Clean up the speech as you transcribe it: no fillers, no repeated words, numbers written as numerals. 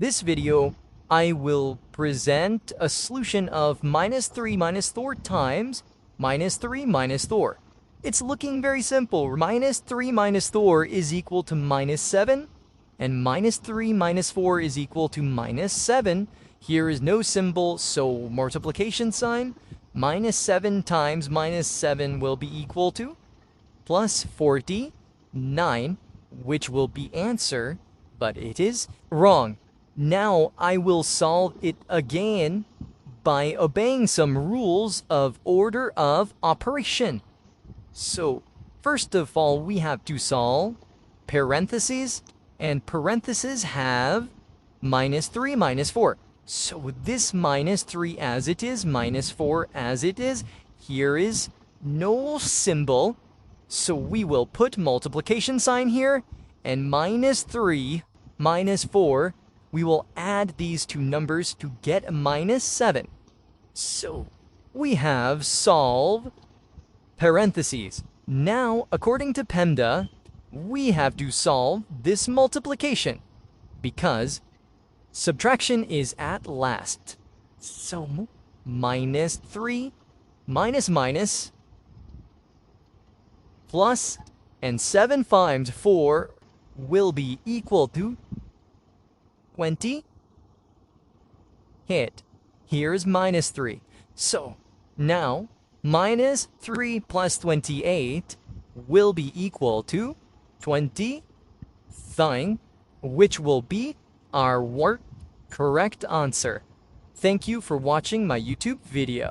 This video, I will present a solution of -3 minus 4 times -3 minus 4. It's looking very simple. -3 minus 4 is equal to -7, and -3 minus 4 is equal to -7. Here is no symbol, so multiplication sign. -7 times -7 will be equal to plus 49, which will be answer, but it is wrong. Now I will solve it again by obeying some rules of order of operation. So first of all, we have to solve parentheses, and parentheses have -3 minus 4. So this -3 as it is, -4 as it is, here is no symbol. So we will put multiplication sign here, and -3 minus 4, we will add these two numbers to get -7. So we have solve parentheses. Now, according to PEMDAS, we have to solve this multiplication because subtraction is at last. So -3 minus minus plus, and 7 times 4 will be equal to 20. Hit. Here's -3. So now -3 plus 28 will be equal to 20, which will be our correct answer. Thank you for watching my YouTube video.